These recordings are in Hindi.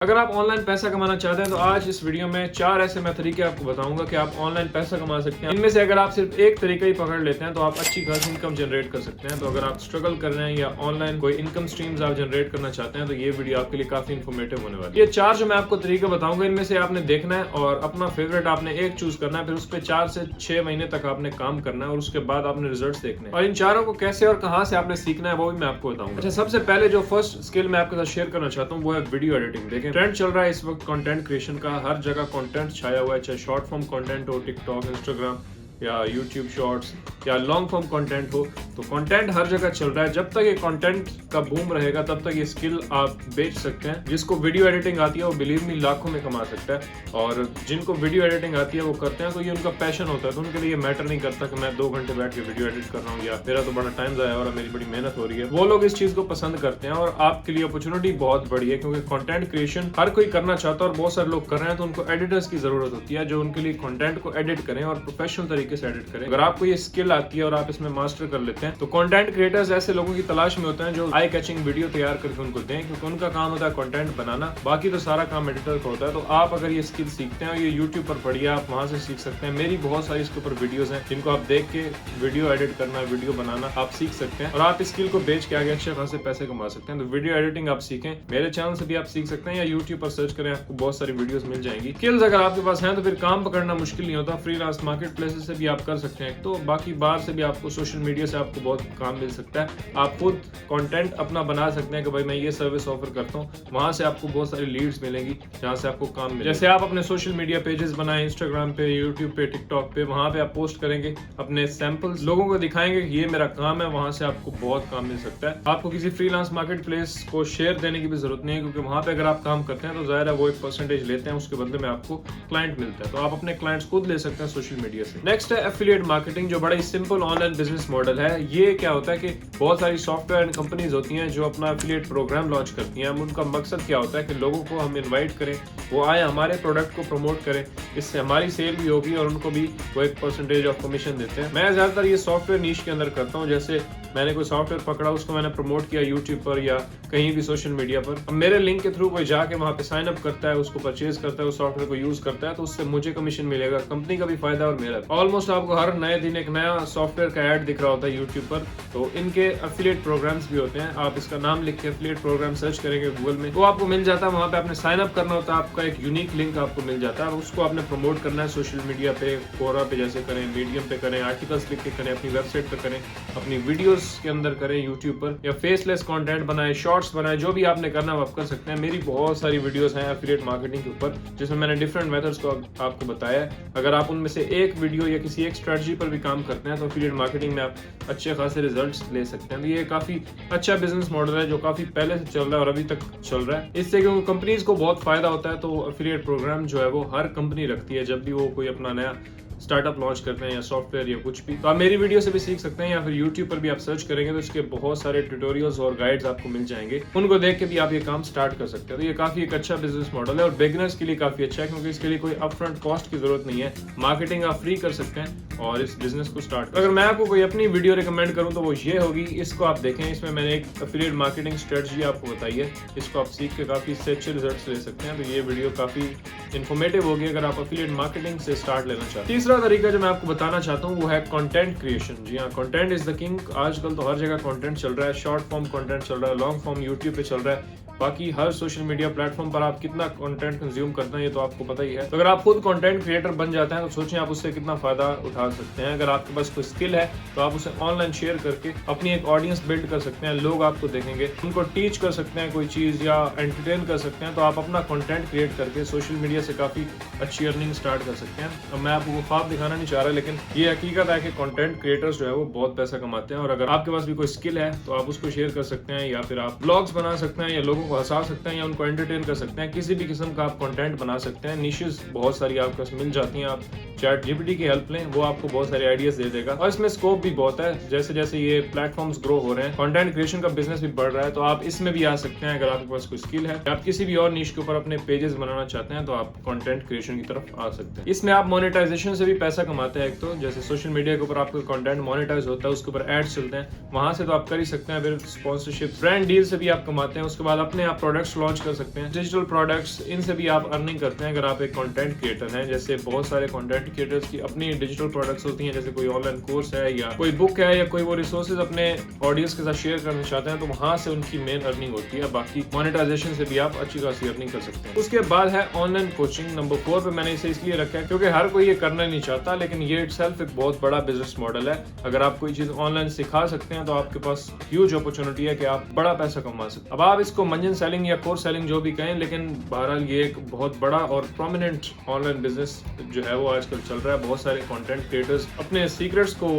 अगर आप ऑनलाइन पैसा कमाना चाहते हैं तो आज इस वीडियो में 4 ऐसे मैं तरीके आपको बताऊंगा कि आप ऑनलाइन पैसा कमा सकते हैं। इनमें से अगर आप सिर्फ एक तरीका ही पकड़ लेते हैं तो आप अच्छी खासी इनकम जनरेट कर सकते हैं। तो अगर आप स्ट्रगल कर रहे हैं या ऑनलाइन कोई इनकम स्ट्रीम्स आप जनरेट करना चाहते हैं तो ये वीडियो आपके लिए काफी इन्फॉर्मेटिव होने वाली है। ये 4 जो मैं आपको तरीके बताऊंगा इनमें से आपने देखना है और अपना फेवरेट आपने एक चूज करना है, फिर उस पर 4 से 6 महीने तक आपने काम करना है और उसके बाद आपने रिजल्ट देखने हैं। और इन चारों को कैसे और कहाँ से आपने सीखना है वो भी मैं आपको बताऊंगा। अच्छा, सबसे पहले जो फर्स्ट स्किल मैं आपके साथ शेयर करना चाहता हूँ वो है वीडियो एडिटिंग। देखें, ट्रेंड चल रहा है इस वक्त कंटेंट क्रिएशन का, हर जगह कंटेंट छाया हुआ है, चाहे शॉर्ट फॉर्म कंटेंट हो, टिकटॉक, इंस्टाग्राम या यूट्यूब शॉर्ट्स या लॉन्ग फॉर्म कंटेंट हो, तो कंटेंट हर जगह चल रहा है। जब तक ये कंटेंट का बूम रहेगा तब तक ये स्किल आप बेच सकते हैं। जिसको वीडियो एडिटिंग आती है वो बिलीव मी लाखों में कमा सकता है, और जिनको वीडियो एडिटिंग आती है वो करते हैं तो ये उनका पैशन होता है। तो उनके लिए मैटर नहीं करता कि मैं 2 घंटे बैठ के वीडियो एडिट कर रहा हूँ या मेरा तो बड़ा टाइम जाया हो रहा है, मेरी बड़ी मेहनत हो रही है। वो लोग इस चीज को पसंद करते हैं और आपके लिए अपॉर्चुनिटी बहुत बड़ी है, क्योंकि कंटेंट क्रिएशन हर कोई करना चाहता है और बहुत सारे लोग कर रहे हैं। तो उनको एडिटर्स की जरूरत होती है जो उनके लिए कंटेंट को एडिट करें और प्रोफेशनल तरीके से एडिट करें। अगर आपको ये स्किल आती है और आप इसमें मास्टर कर लेते हैं तो कंटेंट क्रिएटर्स ऐसे लोगों की तलाश में होते हैं जो आई कैचिंग वीडियो तैयार करके उनको दें, क्योंकि उनका काम होता है कंटेंट बनाना, बाकी तो सारा काम एडिटर का होता है। तो आप अगर ये स्किल सीखते हैं और ये यूट्यूब पर पढ़िए, आप वहां से सीख सकते हैं। मेरी बहुत सारी इसके ऊपर वीडियोस हैं जिनको आप देख के वीडियो एडिट करना, वीडियो बनाना आप सीख सकते हैं और आप इस स्किल को बेच के आगे अच्छे खासे पैसे कमा सकते हैं। तो वीडियो एडिटिंग आप सीखें, मेरे चैनल से भी आप सीख सकते हैं या यूट्यूब पर सर्च करें, आपको बहुत सारी वीडियोस मिल जाएंगी। स्किल्स अगर आपके पास हैं तो फिर काम पकड़ना मुश्किल नहीं होता। फ्रीलांस मार्केट प्लेसेस से भी आप कर सकते हैं, तो बाकी बाहर से भी आपको सोशल मीडिया से आपको बहुत काम मिल सकता है। आप खुद कंटेंट अपना बना सकते हैं कि भाई मैं ये सर्विस ऑफर करता हूँ, वहां से आपको बहुत सारी लीड्स मिलेंगी जहां से आपको काम मिलेगा। जैसे आप अपने सोशल मीडिया पेजेस बनाएं, इंस्टाग्राम पे, यूट्यूब पे, टिकटॉक पे, वहां पे आप पोस्ट करेंगे, अपने सैंपल्स लोगों को दिखाएंगे कि ये मेरा काम है, वहां से आपको बहुत काम मिल सकता है। आपको किसी फ्रीलांस मार्केट प्लेस को शेयर देने की भी जरूरत नहीं है, क्योंकि वहां पे अगर आप काम करते हैं तो जाहिर है वो एक परसेंटेज लेते हैं, उसके बदले में आपको क्लाइंट मिलता है। तो आप अपने क्लाइंट्स खुद ले सकते हैं सोशल मीडिया से। नेक्स्ट है एफिलिएट मार्केटिंग, जो बड़ा ही सिंपल ऑनलाइन बिजनेस मॉडल है। ये क्या होता है कि बहुत सारी सॉफ्टवेयर एंड कंपनीज होती हैं जो अपना एफिलिएट प्रोग्राम लॉन्च करती हैं। उनका मकसद क्या होता है कि लोगों को हम इनवाइट करें, वो आए हमारे प्रोडक्ट को प्रमोट करें, इससे हमारी सेल भी होगी और उनको भी वो एक परसेंटेज ऑफ कमीशन देते हैं। मैं ज्यादातर ये सॉफ्टवेयर नीश के अंदर करता हूँ। जैसे मैंने कोई सॉफ्टवेयर पकड़ा, उसको मैंने प्रमोट किया यूट्यूब पर या कहीं भी सोशल मीडिया पर, अब मेरे लिंक के थ्रू कोई जाके वहां पे साइन अप करता है, उसको परचेज करता है, उस सॉफ्टवेयर को यूज करता है, तो उससे मुझे कमीशन मिलेगा, कंपनी का भी फायदा और मेरा। ऑलमोस्ट आपको हर नए दिन एक नया सॉफ्टवेयर का ऐड दिख रहा होता है यूट्यूब पर, तो इनके एफिलिएट प्रोग्राम्स भी होते हैं। आप इसका नाम लिख के एफिलिएट प्रोग्राम सर्च करेंगे गूगल में, वो आपको मिल जाता है। वहां पे आपने साइन अप करना होता है, आपका एक यूनिक लिंक आपको मिल जाता है, उसको आपने प्रमोट करना है सोशल मीडिया पे, कोरा पे जैसे करें, मीडियम पे करें, आर्टिकल्स लिख के करें, अपनी वेबसाइट पे करें, अपनी वीडियोस के अंदर करें यूट्यूब पर, या फेसलेस कंटेंट बनाए, शॉर्ट्स बनाए, जो भी आपने करना है आप कर सकते हैं। मेरी बहुत सारी वीडियोस हैं एफिलिएट मार्केटिंग के ऊपर जिसमें मैंने डिफरेंट मेथड्स को आपको बताया है। अगर आप उनमें से एक वीडियो या किसी एक स्ट्रेटजी पर भी काम करते हैं तो एफिलिएट मार्केटिंग में आप अच्छे खासे रिजल्ट्स ले सकते हैं। तो ये काफी अच्छा बिजनेस मॉडल है जो काफी पहले से चल रहा है और अभी तक चल रहा है। इससे क्योंकि कंपनीज को बहुत फायदा होता है, तो एफिलिएट प्रोग्राम जो है वो हर कंपनी रखती है जब भी वो कोई अपना नया स्टार्टअप लॉन्च करते हैं या सॉफ्टवेयर या कुछ भी। तो आप मेरी वीडियो से भी सीख सकते हैं या फिर यूट्यूब पर भी आप सर्च करेंगे तो इसके बहुत सारे ट्यूटोरियल्स और गाइड्स आपको मिल जाएंगे, उनको देख के भी आप ये काम स्टार्ट कर सकते हैं। तो ये काफी एक अच्छा बिजनेस मॉडल है और बिगिनर्स के लिए काफी अच्छा है, क्योंकि इसके लिए कोई अपफ्रंट कॉस्ट की जरूरत नहीं है। मार्केटिंग आप फ्री कर सकते हैं और इस बिजनेस को स्टार्ट। अगर मैं आपको कोई अपनी वीडियो रिकमेंड करूं तो वो ये होगी, इसको आप देखें। इसमें मैंने एक एफिलिएट मार्केटिंग स्ट्रेटजी आपको बताई है, इसको आप सीख के काफी अच्छे रिजल्ट्स ले सकते हैं। तो ये वीडियो काफी इन्फॉर्मेटिव होगी अगर आप एफिलिएट मार्केटिंग से स्टार्ट लेना चाहते हैं। तीसरा तरीका जो मैं आपको बताना चाहता हूँ वो है कंटेंट क्रिएशन। जी हाँ, कंटेंट इज द किंग। आजकल तो हर जगह कंटेंट चल रहा है, शॉर्ट फॉर्म कंटेंट चल रहा है, लॉन्ग फॉर्म यूट्यूब पे चल रहा है, बाकी हर सोशल मीडिया प्लेटफॉर्म पर आप कितना कंटेंट कंज्यूम करते हैं ये तो आपको पता ही है। तो अगर आप खुद कंटेंट क्रिएटर बन जाते हैं तो सोचें आप उससे कितना फायदा उठा सकते हैं। अगर आपके पास कोई स्किल है तो आप उसे ऑनलाइन शेयर करके अपनी एक ऑडियंस बिल्ड कर सकते हैं, लोग आपको देखेंगे, उनको टीच कर सकते हैं कोई चीज या एंटरटेन कर सकते हैं। तो आप अपना कंटेंट क्रिएट करके सोशल मीडिया से काफी अच्छी अर्निंग स्टार्ट कर सकते हैं। अब मैं आपको ख्वाब दिखाना नहीं चाह रहा, लेकिन ये हकीकत है कि कंटेंट क्रिएटर्स जो है वो बहुत पैसा कमाते हैं। और अगर आपके पास भी कोई स्किल है तो आप उसको शेयर कर सकते हैं, या फिर आप ब्लॉग्स बना सकते हैं, या लोगों को हंसा सकते हैं, या उनको एंटरटेन कर सकते हैं। किसी भी किस्म का आप कंटेंट बना सकते हैं। निशेस बहुत सारी आपके पास मिल जाती हैं, आप चैट जीपीटी की हेल्प लें, वो आपको बहुत सारे आइडियाज दे देगा। और इसमें स्कोप भी बहुत है, जैसे जैसे ये प्लेटफॉर्म्स ग्रो हो रहे हैं, कंटेंट क्रिएशन का बिजनेस भी बढ़ रहा है, तो आप इसमें भी आ सकते हैं। अगर आपके पास कोई स्किल है, आप किसी भी और निश के ऊपर अपने पेजेस बनाना चाहते हैं तो आप कंटेंट क्रिएशन की तरफ आ सकते हैं। इसमें आप मोनेटाइजेशन से भी पैसा कमाते हैं। एक तो जैसे सोशल मीडिया के ऊपर आपका कंटेंट मोनेटाइज होता है, उसके ऊपर एड्स चलते हैं, वहां से तो आप कर ही सकते हैं। फिर स्पॉन्सरशिप, ब्रांड डील से भी आप कमाते हैं। उसके बाद अपने अपने आप प्रोडक्ट्स लॉन्च कर सकते हैं, डिजिटल प्रोडक्ट्स, इनसे भी आप अर्निंग करते हैं अगर आप एक कंटेंट क्रिएटर हैं। जैसे बहुत सारे कंटेंट क्रिएटर्स की अपनी डिजिटल प्रोडक्ट्स होती हैं, जैसे कोई ऑनलाइन कोर्स है या कोई बुक है या कोई वो रिसोर्सेज अपने ऑडियंस के साथ शेयर करना चाहते हैं, तो वहां से उनकी मेन अर्निंग होती है। बाकी मोनेटाइजेशन से भी आप अच्छी खासी अर्निंग कर सकते हैं। उसके बाद है ऑनलाइन कोचिंग। नंबर 4 पे मैंने इसे इसलिए रखा है क्योंकि हर कोई ये करना नहीं चाहता, लेकिन ये इटसेल्फ एक बहुत बड़ा बिजनेस मॉडल है। अगर आप कोई चीज ऑनलाइन सिखा सकते हैं तो आपके पास ह्यूज अपॉर्चुनिटी है कि आप बड़ा पैसा कमा सकते हैं। अब आप इसको मंजन सेलिंग या कोर्स सेलिंग जो भी कहें, लेकिन बहरहाल ये एक बहुत बड़ा और प्रोमिनेंट ऑनलाइन बिजनेस जो है वो आजकल चल रहा है। बहुत सारे कंटेंट क्रिएटर्स अपने सीक्रेट्स को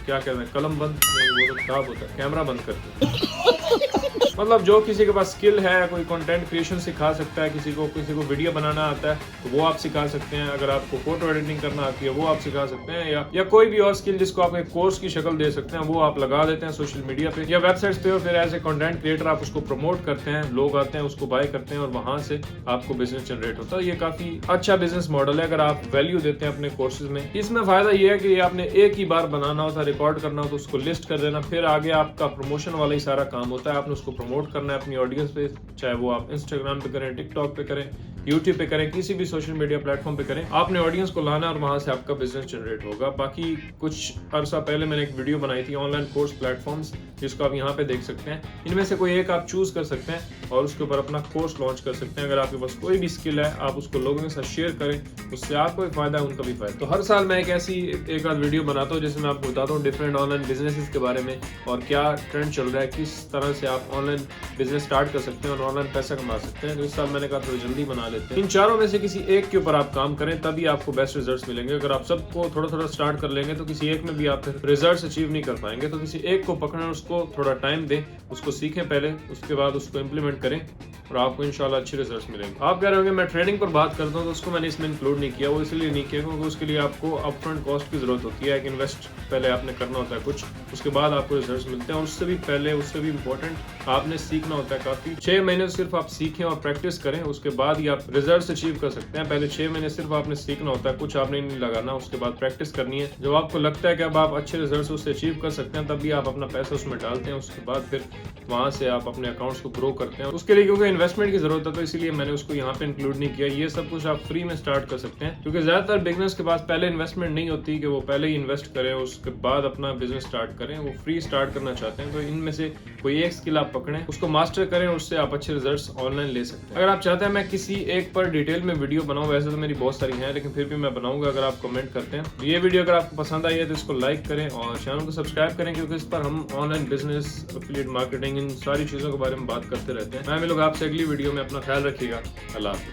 क्या कहते हैं, कलम बंद, वो तो खराब होता है, कैमरा बंद करके मतलब जो किसी के पास स्किल है, कोई कंटेंट क्रिएशन सिखा सकता है, किसी को वीडियो बनाना आता है तो वो आप सिखा सकते हैं। अगर आपको फोटो एडिटिंग करना आती है वो आप सिखा सकते हैं, या कोई भी और स्किल जिसको आप एक कोर्स की शक्ल दे सकते हैं वो आप लगा देते हैं सोशल मीडिया पे या वेबसाइट्स पे, और फिर एज ए कंटेंट क्रिएटर आप उसको प्रमोट करते हैं, लोग आते हैं उसको बाय करते हैं और वहां से आपको बिजनेस जनरेट होता है। ये काफी अच्छा बिजनेस मॉडल है अगर आप वैल्यू देते हैं अपने कोर्सेज में। इसमें फायदा ये है कि आपने एक ही बार बनाना होता है, रिकॉर्ड करना हो तो उसको लिस्ट कर देना, फिर आगे आपका प्रमोशन वाला ही सारा काम होता है। आपने उसको प्रमोट करना है अपनी ऑडियंस पे, चाहे वो आप इंस्टाग्राम पे करें, टिकटॉक पे करें, यूट्यूब पे करें, किसी भी सोशल मीडिया प्लेटफॉर्म पे करें। आपने ऑडियंस को लाना और वहां से आपका बिजनेस जनरेट होगा। बाकी कुछ अरसा पहले मैंने एक वीडियो बनाई थी ऑनलाइन कोर्स प्लेटफॉर्म्स, जिसको आप यहाँ पे देख सकते हैं। इनमें से कोई एक आप चूज कर सकते हैं और उसके ऊपर अपना कोर्स लॉन्च कर सकते हैं। अगर आपके पास कोई भी स्किल है आप उसको लोगों के साथ शेयर करें, उससे आपको भी फायदा है, उनका भी फायदा। तो हर साल मैं एक ऐसी एक आध वीडियो बनाता हूँ जिसमें मैं आपको बताता हूँ डिफरेंट ऑनलाइन बिजनेसेस के बारे में और क्या ट्रेंड चल रहा है, किस तरह से आप ऑनलाइन बिजनेस स्टार्ट कर सकते हैं और ऑनलाइन पैसा कमा सकते हैं। तो इस साल मैंने कहा थोड़ी जल्दी बना लेते हैं। इन चारों में से किसी एक के ऊपर आप काम करें तभी आपको बेस्ट रिजल्ट्स मिलेंगे। अगर आप सबको थोड़ा थोड़ा स्टार्ट कर लेंगे तो किसी एक में भी आप रिजल्ट्स अचीव नहीं कर पाएंगे। तो किसी एक को पकड़ें, उसको थोड़ा टाइम दें, उसको सीखें पहले, उसके बाद उसको इम्प्लीमेंट करें और आपको इंशाल्लाह अच्छे रिजल्ट्स मिलेंगे। आप कह रहे होंगे मैं ट्रेडिंग पर बात करता हूँ तो उसको मैंने इसमें इंक्लूड नहीं किया। वो इसलिए नहीं किया क्योंकि उसके लिए आपको अपफ्रंट कॉस्ट की जरूरत होती है, एक इन्वेस्ट पहले आपने करना होता है कुछ, उसके बाद आपको रिजल्ट्स मिलते हैं। और उससे भी पहले, उससे भी इम्पोर्टेंट, आपने सीखना होता है काफी। 6 महीने सिर्फ आप सीखें और प्रैक्टिस करें, उसके बाद ही आप रिजल्ट्स अचीव कर सकते हैं। पहले 6 महीने सिर्फ आपने सीखना होता है, कुछ आपने नहीं लगाना, उसके बाद प्रैक्टिस करनी है। जब आपको लगता है कि अब आप अच्छे रिजल्ट्स उससे अचीव कर सकते हैं, तब भी आप अपना पैसा उसमें डालते हैं। उसके बाद फिर वहां से आप अपने अकाउंट्स को ग्रो करते हैं। उसके लिए क्योंकि इन्वेस्टमेंट की जरूरत है तो इसीलिए मैंने उसको यहाँ पे इंक्लूड नहीं किया। ये सब कुछ आप फ्री में स्टार्ट कर सकते हैं, क्योंकि ज्यादातर बिजनेस के पास पहले इन्वेस्टमेंट नहीं होती कि वो पहले ही इन्वेस्ट करें उसके बाद अपना बिजनेस स्टार्ट करें। वो फ्री स्टार्ट करना चाहते हैं। तो इनमें से कोई एक स्किल आप पकड़ें, उसको मास्टर करें, उससे आप अच्छे रिजल्ट्स ऑनलाइन ले सकते हैं। अगर आप चाहते हैं मैं किसी एक पर डिटेल में वीडियो बनाऊं, वैसे तो मेरी बहुत सारी हैं, लेकिन फिर भी मैं बनाऊंगा अगर आप कमेंट करते हैं। ये वीडियो अगर आपको पसंद आई है तो इसको लाइक करें और चैनल को सब्सक्राइब करें, क्योंकि इस पर हम ऑनलाइन बिजनेस, एफिलिएट मार्केटिंग, इन सारी चीजों के बारे में बात करते रहते हैं। मैं मिलूंगा आपसे अगली वीडियो में। अपना ख्याल रखिएगा। अल्लाह हाफिज़।